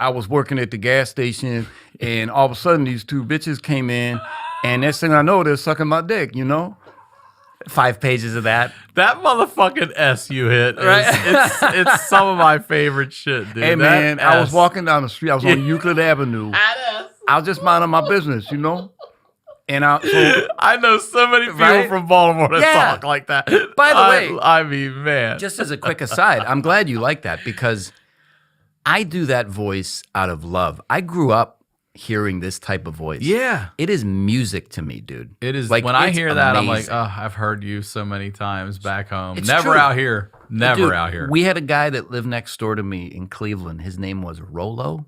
I was working at the gas station, and all of a sudden these two bitches came in, and next thing I know, they're sucking my dick, 5 pages of that. That motherfucking S you hit, Right? it's some of my favorite shit, dude. Hey, man, I was walking down the street. I was on Euclid Avenue. I was just minding my business, And I know so many people Right? from Baltimore that Yeah. talk like that. By the way, I mean, man. just as a quick aside, I'm glad you like that because I do that voice out of love. I grew up hearing this type of voice. Yeah. It is music to me, dude. It is. Like, When I it's hear that, I'm like, amazing. oh, I've heard you so many times back home. It's Never true. out here. Never Dude, out here. We had a guy that lived next door to me in Cleveland. His name was Rolo.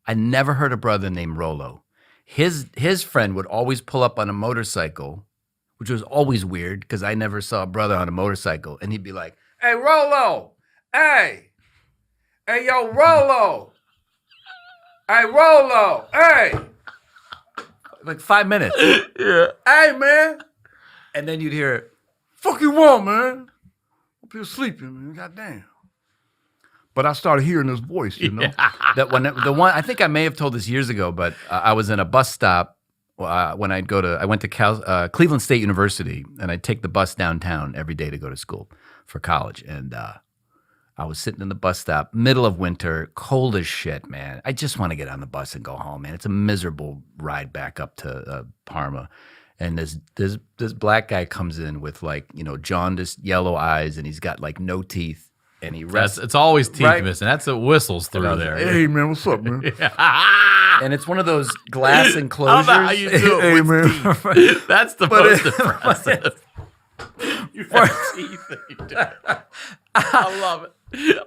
I never heard a brother named Rolo. His friend would always pull up on a motorcycle, which was always weird because I never saw a brother on a motorcycle. And he'd be like, hey, Rolo, hey, yo, Rolo, hey, Rolo, hey. Like 5 minutes. Yeah. Hey, man. And then you'd hear, fuck you want, man? Hope you're sleeping, man. Goddamn. But I started hearing this voice, That the one, I think I may have told this years ago, but I was in a bus stop when I went to Cleveland State University, and I'd take the bus downtown every day to go to school for college. And I was sitting in the bus stop, middle of winter, cold as shit, man. I just want to get on the bus and go home, man. It's a miserable ride back up to Parma. And this black guy comes in with jaundiced yellow eyes, and he's got no teeth. And he rests. It's always teeth Right? missing. That's what whistles through there. Hey, man, what's up, man? And it's one of those glass enclosures. I don't know how you do it Hey, with man. teeth. That's the most impressive. You have teeth that you do. I love it.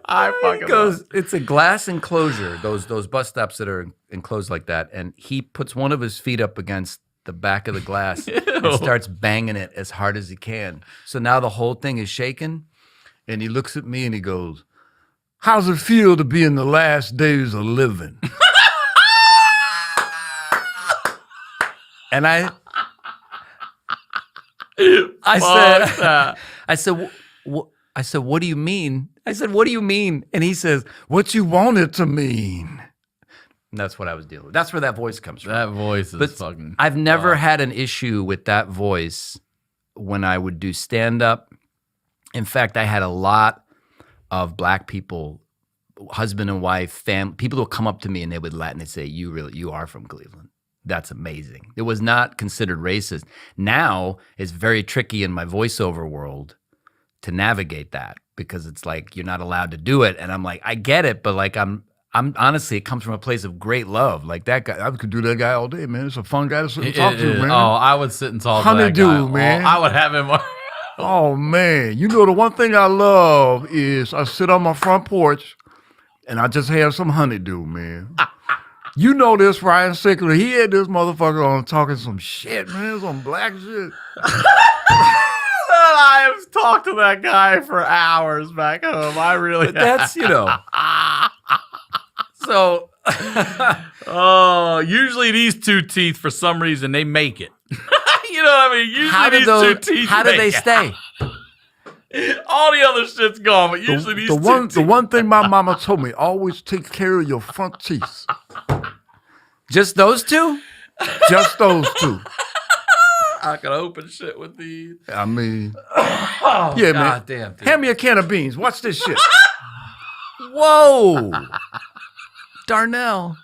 I fucking love it. It's a glass enclosure, those bus stops that are enclosed like that. And he puts one of his feet up against the back of the glass and starts banging it as hard as he can. So now the whole thing is shaking. And he looks at me and he goes, how's it feel to be in the last days of living? And I said, what do you mean? I said, what do you mean? And he says, what you want it to mean. And that's what I was dealing with. That's where that voice comes from. That voice is But fucking. I've never had an issue with that voice when I would do stand-up. In fact, I had a lot of black people, husband and wife, people who would come up to me and they would laugh and they'd say, you are from Cleveland. That's amazing. It was not considered racist. Now it's very tricky in my voiceover world to navigate that because it's like you're not allowed to do it. And I'm like, I get it, but I'm honestly, it comes from a place of great love. Like that guy, I could do that guy all day, man. It's a fun guy to sit and talk to, man. Oh, I would sit and talk to that Honeydew, guy. man. Oh, I would have him. Oh, man. The one thing I love is I sit on my front porch and I just have some honeydew, man. You know this, Ryan Sickler. He had this motherfucker on talking some shit, man. Some black shit. I have talked to that guy for hours back home. I really That's, So. Oh, usually these two teeth, for some reason, they make it. You know what I mean? Usually How do they stay? All the other shit's gone, but usually these two teeth. The one thing my mama told me, always take care of your front teeth. Just those two? Just those two. I can open shit with these. I mean, Oh, yeah, God man. damn, dude. Hand me a can of beans. Watch this shit. Whoa. Darnell.